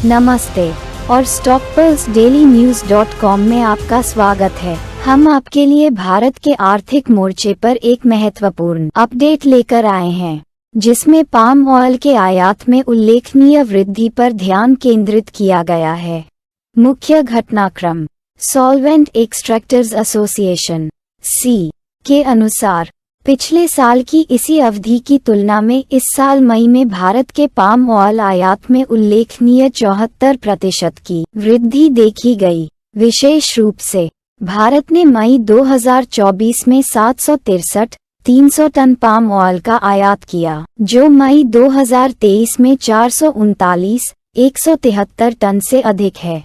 नमस्ते और StockPulseDailyNews.com में आपका स्वागत है। हम आपके लिए भारत के आर्थिक मोर्चे पर एक महत्वपूर्ण अपडेट लेकर आए हैं, जिसमें पाम ऑयल के आयात में उल्लेखनीय वृद्धि पर ध्यान केंद्रित किया गया है। मुख्य घटनाक्रम सॉल्वेंट एक्सट्रैक्टर्स एसोसिएशन (सी) के अनुसार पिछले साल की इसी अवधि की तुलना में इस साल मई में भारत के पाम ऑयल आयात में उल्लेखनीय 74% की वृद्धि देखी गई। विशेष रूप से भारत ने मई 2024 में 763 टन पाम ऑयल का आयात किया, जो मई 2023 में 439 टन से अधिक है।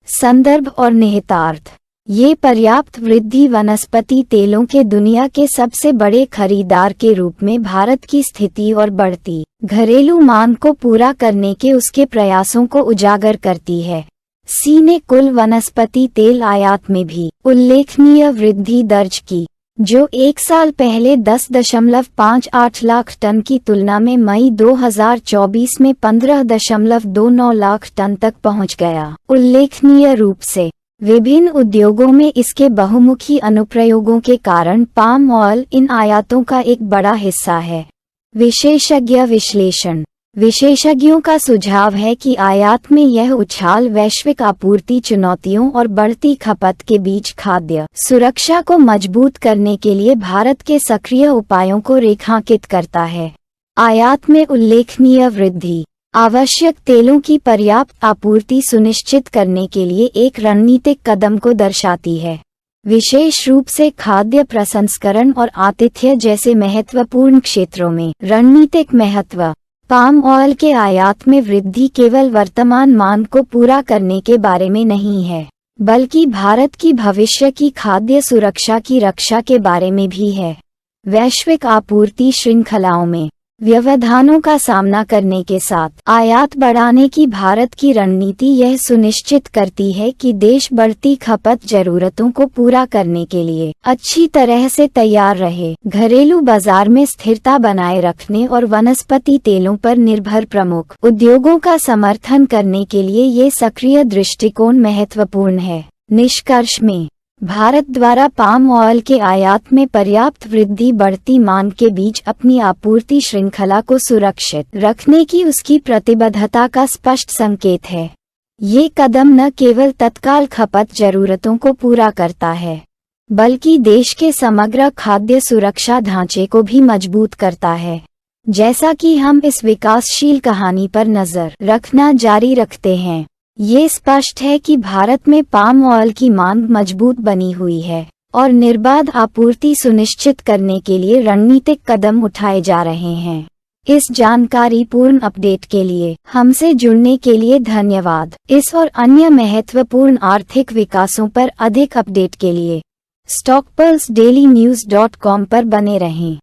संदर्भ और निहितार्थ: ये पर्याप्त वृद्धि वनस्पति तेलों के दुनिया के सबसे बड़े खरीदार के रूप में भारत की स्थिति और बढ़ती घरेलू मांग को पूरा करने के उसके प्रयासों को उजागर करती है। सी ने कुल वनस्पति तेल आयात में भी उल्लेखनीय वृद्धि दर्ज की, जो एक साल पहले 10.58 लाख टन की तुलना में मई 2024 में 15.29 लाख टन तक पहुंच गया। उल्लेखनीय रूप से विभिन्न उद्योगों में इसके बहुमुखी अनुप्रयोगों के कारण पाम ऑयल इन आयातों का एक बड़ा हिस्सा है। विशेषज्ञ विश्लेषण: विशेषज्ञों का सुझाव है कि आयात में यह उछाल वैश्विक आपूर्ति चुनौतियों और बढ़ती खपत के बीच खाद्य सुरक्षा को मजबूत करने के लिए भारत के सक्रिय उपायों को रेखांकित करता है। आयात में उल्लेखनीय वृद्धि आवश्यक तेलों की पर्याप्त आपूर्ति सुनिश्चित करने के लिए एक रणनीतिक कदम को दर्शाती है। विशेष रूप से खाद्य प्रसंस्करण और आतिथ्य जैसे महत्वपूर्ण क्षेत्रों में रणनीतिक महत्व। पाम ऑयल के आयात में वृद्धि केवल वर्तमान मांग को पूरा करने के बारे में नहीं है, बल्कि भारत की भविष्य की खाद्य सुरक्षा की रक्षा के बारे में भी है। वैश्विक आपूर्ति श्रृंखलाओं में व्यवधानों का सामना करने के साथ आयात बढ़ाने की भारत की रणनीति यह सुनिश्चित करती है कि देश बढ़ती खपत जरूरतों को पूरा करने के लिए अच्छी तरह से तैयार रहे। घरेलू बाजार में स्थिरता बनाए रखने और वनस्पति तेलों पर निर्भर प्रमुख उद्योगों का समर्थन करने के लिए ये सक्रिय दृष्टिकोण महत्वपूर्ण है। निष्कर्ष में भारत द्वारा पाम ऑयल के आयात में पर्याप्त वृद्धि बढ़ती मांग के बीच अपनी आपूर्ति श्रृंखला को सुरक्षित रखने की उसकी प्रतिबद्धता का स्पष्ट संकेत है। ये कदम न केवल तत्काल खपत जरूरतों को पूरा करता है, बल्कि देश के समग्र खाद्य सुरक्षा ढांचे को भी मजबूत करता है। जैसा कि हम इस विकासशील कहानी पर नजर रखना जारी रखते हैं, ये स्पष्ट है कि भारत में पाम ऑयल की मांग मजबूत बनी हुई है और निर्बाध आपूर्ति सुनिश्चित करने के लिए रणनीतिक कदम उठाए जा रहे हैं। इस जानकारीपूर्ण अपडेट के लिए हमसे जुड़ने के लिए धन्यवाद। इस और अन्य महत्वपूर्ण आर्थिक विकासों पर अधिक अपडेट के लिए StockPulseDailyNews.com पर बने रहें।